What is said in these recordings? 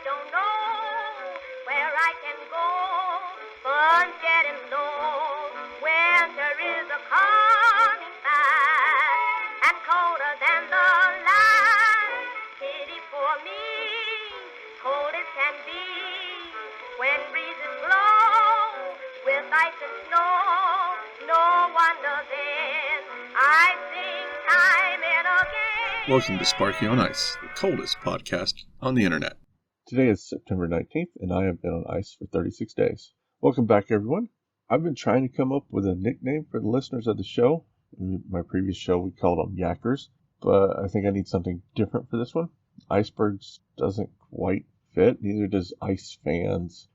don't know where I can go. Fun's getting low. Winter is a coming fast and colder than the last. Pity for me, cold as can be. When breezes blow with ice and snow, no wonder then I sing time and again. Welcome to Sparky on Ice, the coldest podcast on the internet. Today is September 19th, and I have been on ice for 36 days. Welcome back, everyone. I've been trying to come up with a nickname for the listeners of the show. In my previous show, we called them Yackers, but I think I need something different for this one. Icebergs doesn't quite fit, neither does Ice Fans.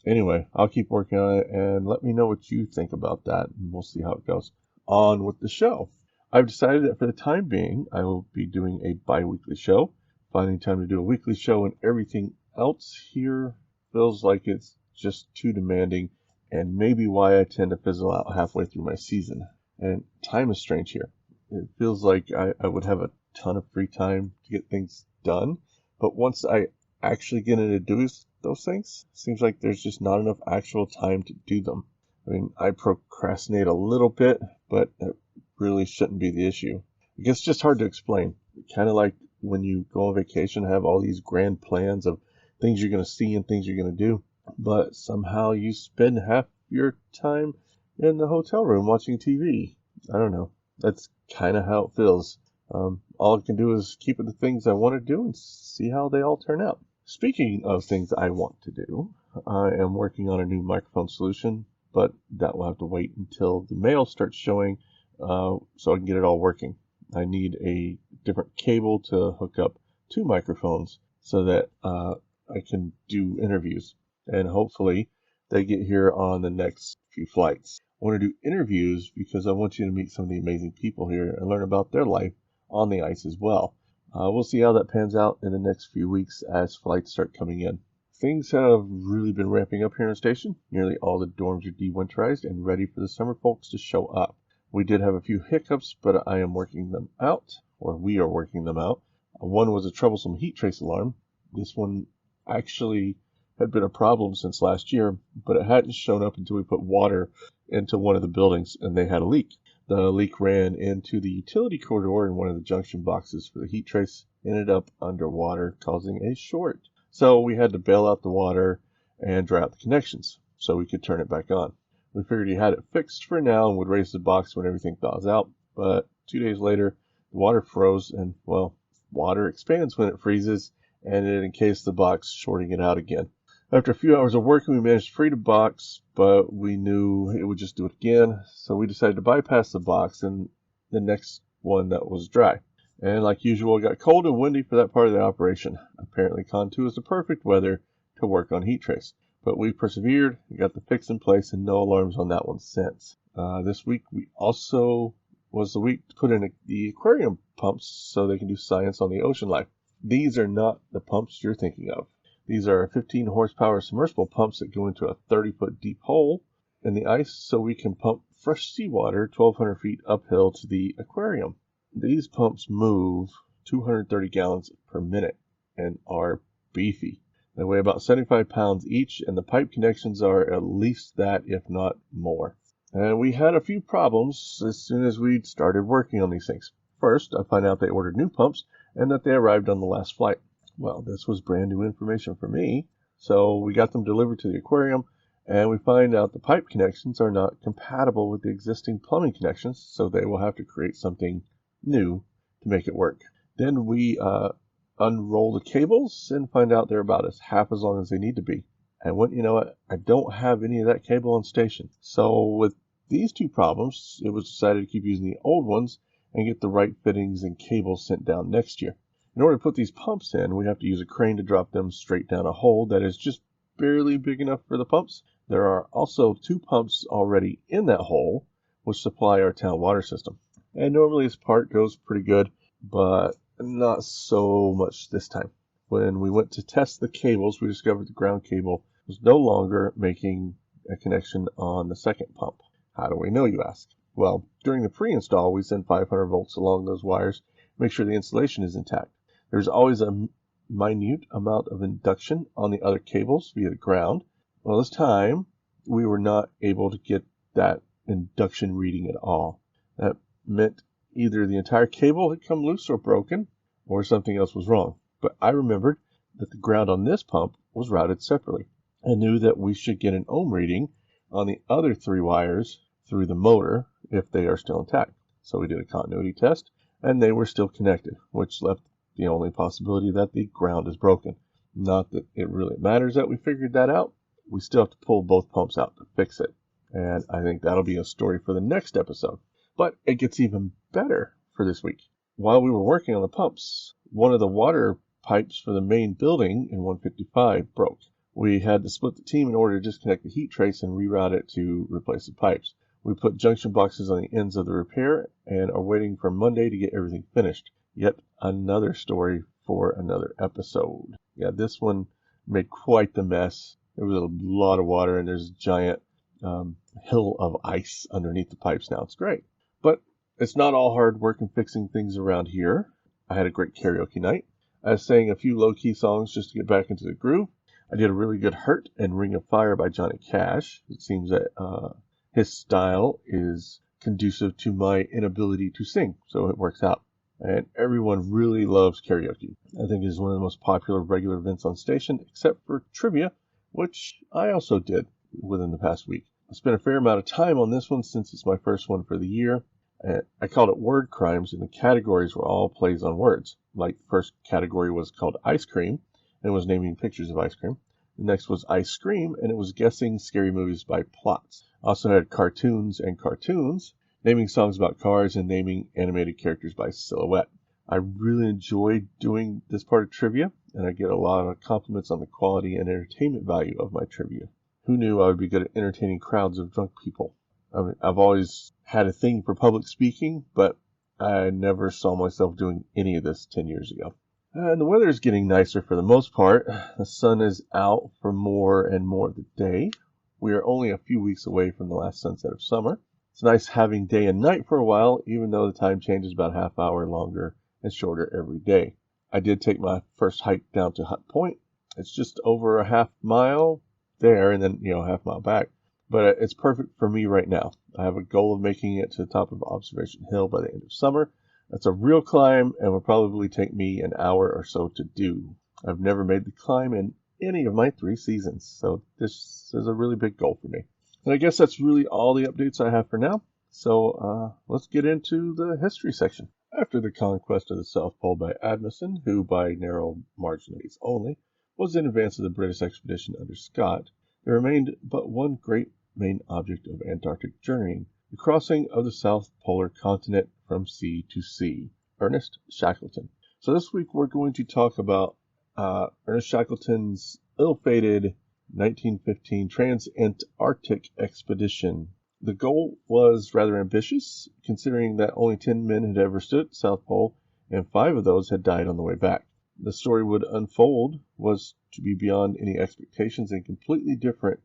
Anyway, I'll keep working on it, and let me know what you think about that, and we'll see how it goes. On with the show. I've decided that for the time being, I will be doing a bi-weekly show. Finding time to do a weekly show and everything else here feels like it's just too demanding, and maybe why I tend to fizzle out halfway through my season. And time is strange here. It feels like I would have a ton of free time to get things done, but once I actually get into doing those things, it seems like there's just not enough actual time to do them. I mean, I procrastinate a little bit, but it really shouldn't be the issue. I guess it's just hard to explain. Kind of like when you go on vacation and have all these grand plans of things you're going to see and things you're going to do, but somehow you spend half your time in the hotel room watching TV. I don't know. That's kind of how it feels. All I can do is keep with the things I want to do and see how they all turn out. Speaking of things I want to do, I am working on a new microphone solution, but that will have to wait until the mail starts showing so I can get it all working. I need a different cable to hook up two microphones so that I can do interviews, and hopefully they get here on the next few flights. I want to do interviews because I want you to meet some of the amazing people here and learn about their life on the ice as well. We'll see how that pans out in the next few weeks as flights start coming in. Things have really been ramping up here in the station. Nearly all the dorms are de-winterized and ready for the summer folks to show up. We did have a few hiccups, but I am working them out, or we are working them out. One was a troublesome heat trace alarm. This one actually had been a problem since last year, but it hadn't shown up until we put water into one of the buildings and they had a leak. The leak ran into the utility corridor in one of the junction boxes for the heat trace, ended up underwater, causing a short. So we had to bail out the water and dry out the connections so we could turn it back on. We figured he had it fixed for now and would raise the box when everything thaws out, but 2 days later, the water froze and, well, water expands when it freezes, and it encased the box, shorting it out again. After a few hours of working, we managed to free the box, but we knew it would just do it again, so we decided to bypass the box and the next one that was dry. And like usual, it got cold and windy for that part of the operation. Apparently, Con2 is the perfect weather to work on heat trace. But we persevered, we got the fix in place, and no alarms on that one since. This week, we also was the week to put in the aquarium pumps so they can do science on the ocean life. These are not the pumps you're thinking of. These are 15 horsepower submersible pumps that go into a 30-foot deep hole in the ice so we can pump fresh seawater 1,200 feet uphill to the aquarium. These pumps move 230 gallons per minute and are beefy. They weigh about 75 pounds each, and the pipe connections are at least that, if not more. And we had a few problems as soon as we started working on these things. First, I find out they ordered new pumps and that they arrived on the last flight. Well, this was brand new information for me, so we got them delivered to the aquarium, and we find out the pipe connections are not compatible with the existing plumbing connections, so they will have to create something new to make it work. Then we unroll the cables and find out they're about half as long as they need to be. And you know what? I don't have any of that cable on station. So with these two problems, it was decided to keep using the old ones and get the right fittings and cables sent down next year. In order to put these pumps in, we have to use a crane to drop them straight down a hole that is just barely big enough for the pumps. There are also two pumps already in that hole, which supply our town water system. And normally this part goes pretty good, but not so much this time. When we went to test the cables, we discovered the ground cable was no longer making a connection on the second pump. How do we know, you ask? Well, during the pre-install, we send 500 volts along those wires, make sure the insulation is intact. There's always a minute amount of induction on the other cables via the ground. Well, this time we were not able to get that induction reading at all. That meant either the entire cable had come loose or broken, or something else was wrong. But I remembered that the ground on this pump was routed separately, and knew that we should get an ohm reading on the other 3 wires through the motor if they are still intact. So we did a continuity test, and they were still connected, which left the only possibility that the ground is broken. Not that it really matters that we figured that out. We still have to pull both pumps out to fix it. And I think that'll be a story for the next episode. But it gets even better for this week. While we were working on the pumps, one of the water pipes for the main building in 155 broke. We had to split the team in order to disconnect the heat trace and reroute it to replace the pipes. We put junction boxes on the ends of the repair and are waiting for Monday to get everything finished. Yet another story for another episode. Yeah, this one made quite the mess. There was a lot of water and there's a giant hill of ice underneath the pipes now. It's great. But it's not all hard work and fixing things around here. I had a great karaoke night. I sang a few low-key songs just to get back into the groove. I did a really good Hurt and Ring of Fire by Johnny Cash. It seems that his style is conducive to my inability to sing, so it works out. And everyone really loves karaoke. I think it is one of the most popular regular events on station, except for trivia, which I also did within the past week. I spent a fair amount of time on this one since it's my first one for the year. I called it Word Crimes, and the categories were all plays on words. Like, the first category was called Ice Cream, and it was naming pictures of ice cream. The next was Ice Scream, and it was guessing scary movies by plots. I also had Cartoons and Cartoons, naming songs about cars and naming animated characters by silhouette. I really enjoyed doing this part of trivia, and I get a lot of compliments on the quality and entertainment value of my trivia. Who knew I would be good at entertaining crowds of drunk people? I mean, I've always had a thing for public speaking, but I never saw myself doing any of this 10 years ago. And the weather is getting nicer for the most part. The sun is out for more and more of the day. We are only a few weeks away from the last sunset of summer. It's nice having day and night for a while, even though the time changes about a half hour longer and shorter every day. I did take my first hike down to Hut Point. It's just over a half mile there and then, a half mile back. But it's perfect for me right now. I have a goal of making it to the top of Observation Hill by the end of summer. That's a real climb and will probably take me an hour or so to do. I've never made the climb in any of my 3 seasons, so this is a really big goal for me. And I guess that's really all the updates I have for now. So let's get into the history section. After the conquest of the South Pole by Amundsen, who by narrow margins only was in advance of the British expedition under Scott, there remained but one great main object of Antarctic journeying, the crossing of the South Polar Continent from sea to sea. Ernest Shackleton. So this week we're going to talk about Ernest Shackleton's ill-fated 1915 Trans-Antarctic expedition. The goal was rather ambitious, considering that only 10 men had ever stood at the South Pole, and 5 of those had died on the way back. The story would unfold was to be beyond any expectations and completely different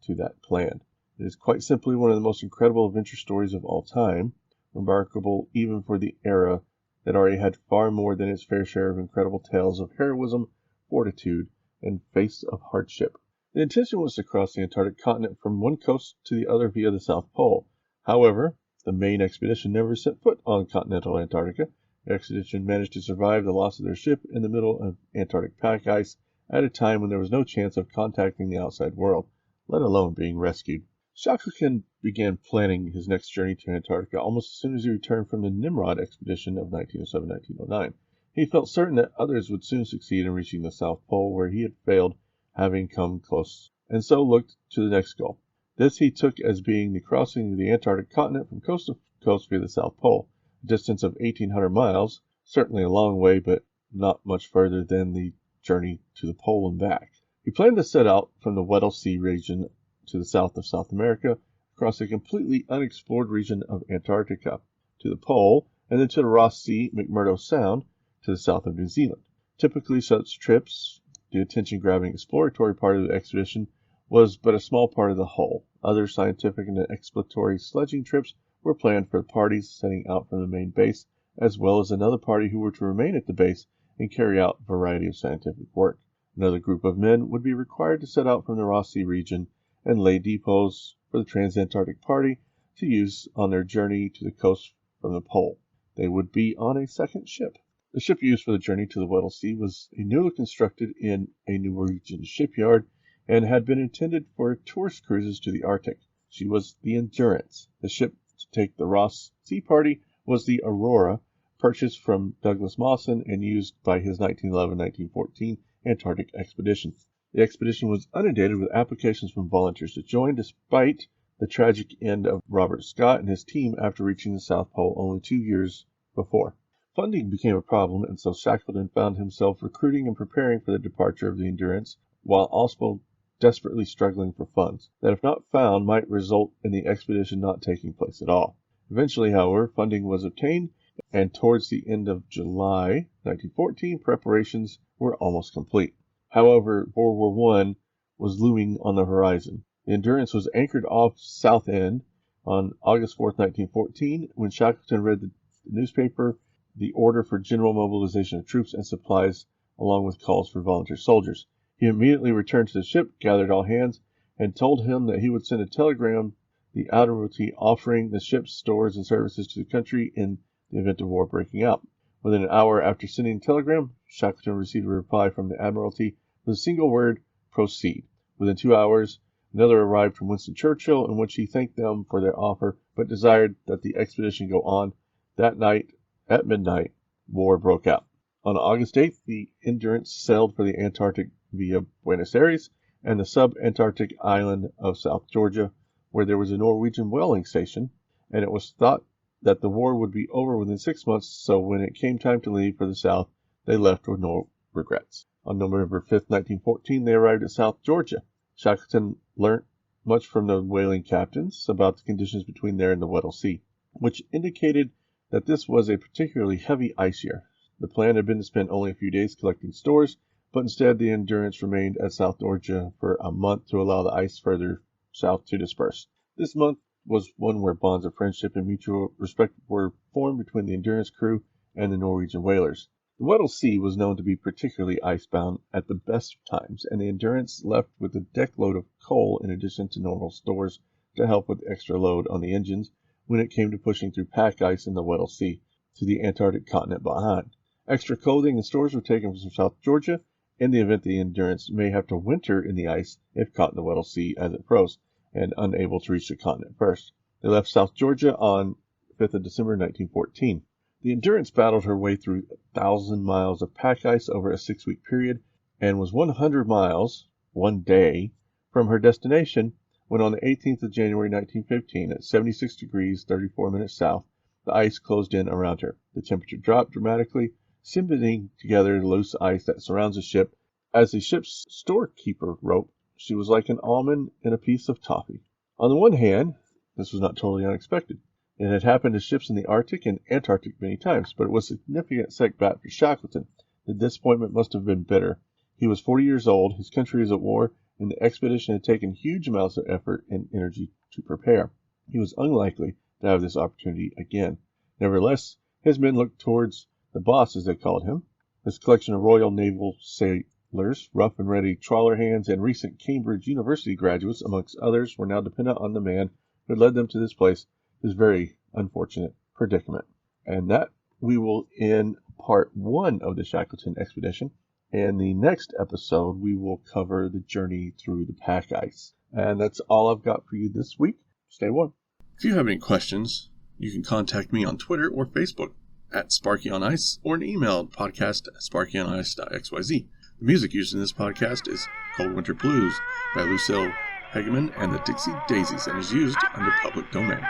to that planned. It is quite simply one of the most incredible adventure stories of all time, remarkable even for the era that already had far more than its fair share of incredible tales of heroism, fortitude, and face of hardship. The intention was to cross the Antarctic continent from one coast to the other via the South Pole. However, the main expedition never set foot on continental Antarctica. The expedition managed to survive the loss of their ship in the middle of Antarctic pack ice at a time when there was no chance of contacting the outside world, let alone being rescued. Shackleton began planning his next journey to Antarctica almost as soon as he returned from the Nimrod expedition of 1907-1909. He felt certain that others would soon succeed in reaching the South Pole where he had failed, having come close, and so looked to the next goal. This he took as being the crossing of the Antarctic continent from coast to coast via the South Pole, a distance of 1,800 miles, certainly a long way, but not much further than the journey to the pole and back. He planned to set out from the Weddell Sea region to the south of South America, across a completely unexplored region of Antarctica, to the pole, and then to the Ross Sea, McMurdo Sound, to the south of New Zealand. Typically such trips, the attention-grabbing exploratory part of the expedition, was but a small part of the whole. Other scientific and exploratory sledging trips were planned for the parties setting out from the main base, as well as another party who were to remain at the base and carry out a variety of scientific work. Another group of men would be required to set out from the Ross Sea region and lay depots for the Trans-Antarctic Party to use on their journey to the coast from the pole. They would be on a second ship. The ship used for the journey to the Weddell Sea was a newly constructed in a Norwegian shipyard and had been intended for tourist cruises to the Arctic. She was the Endurance. The ship to take the Ross Sea Party was the Aurora, purchased from Douglas Mawson and used by his 1911-1914 Antarctic expedition. The expedition was inundated with applications from volunteers to join, despite the tragic end of Robert Scott and his team after reaching the South Pole only 2 years before. Funding became a problem, and so Shackleton found himself recruiting and preparing for the departure of the Endurance, while also desperately struggling for funds that, if not found, might result in the expedition not taking place at all. Eventually, however, funding was obtained, and towards the end of July 1914, preparations were almost complete. However, World War I was looming on the horizon. The Endurance was anchored off Southend on August 4, 1914, when Shackleton read the newspaper the order for general mobilization of troops and supplies, along with calls for volunteer soldiers. He immediately returned to the ship, gathered all hands, and told him that he would send a telegram the Admiralty offering the ship's stores and services to the country in the event of war breaking out. Within an hour after sending the telegram, Shackleton received a reply from the Admiralty with a single word, "Proceed." Within 2 hours, another arrived from Winston Churchill, in which he thanked them for their offer, but desired that the expedition go on. That night, at midnight, war broke out. On August 8th, the Endurance sailed for the Antarctic via Buenos Aires and the sub-Antarctic island of South Georgia, where there was a Norwegian whaling station, and it was thought that the war would be over within 6 months, so when it came time to leave for the South, they left with no regrets. On November 5th, 1914, they arrived at South Georgia. Shackleton learnt much from the whaling captains about the conditions between there and the Weddell Sea, which indicated that this was a particularly heavy ice year. The plan had been to spend only a few days collecting stores, but instead the Endurance remained at South Georgia for a month to allow the ice further south to disperse. This month was one where bonds of friendship and mutual respect were formed between the Endurance crew and the Norwegian whalers. The Weddell Sea was known to be particularly icebound at the best of times, and the Endurance left with a deck load of coal in addition to normal stores to help with the extra load on the engines when it came to pushing through pack ice in the Weddell Sea to the Antarctic continent behind. Extra clothing and stores were taken from South Georgia in the event the Endurance may have to winter in the ice if caught in the Weddell Sea as it froze and unable to reach the continent first. They left South Georgia on 5th of December 1914. The Endurance battled her way through 1,000 miles of pack ice over a 6-week period and was 100 miles, one day, from her destination when on the 18th of January 1915, at 76 degrees 34 minutes south, the ice closed in around her. The temperature dropped dramatically, cemmenting together the loose ice that surrounds the ship. As the ship's storekeeper wrote, she was like an almond in a piece of toffee. On the one hand, this was not totally unexpected. It had happened to ships in the Arctic and Antarctic many times, but it was a significant setback for Shackleton. The disappointment must have been bitter. He was 40 years old, his country was at war, and the expedition had taken huge amounts of effort and energy to prepare. He was unlikely to have this opportunity again. Nevertheless, his men looked towards the boss, as they called him. His collection of Royal Naval sailors, rough and ready trawler hands, and recent Cambridge University graduates, amongst others, were now dependent on the man who had led them to this place, this very unfortunate predicament. And that we will end part 1 of the Shackleton expedition. In the next episode, we will cover the journey through the pack ice. And that's all I've got for you this week. Stay warm. If you have any questions, you can contact me on Twitter or Facebook at SparkyOnIce or an email podcast@sparkyonice.xyz. The music used in this podcast is Cold Winter Blues by Lucille Hegeman and the Dixie Daisies and is used under public domain.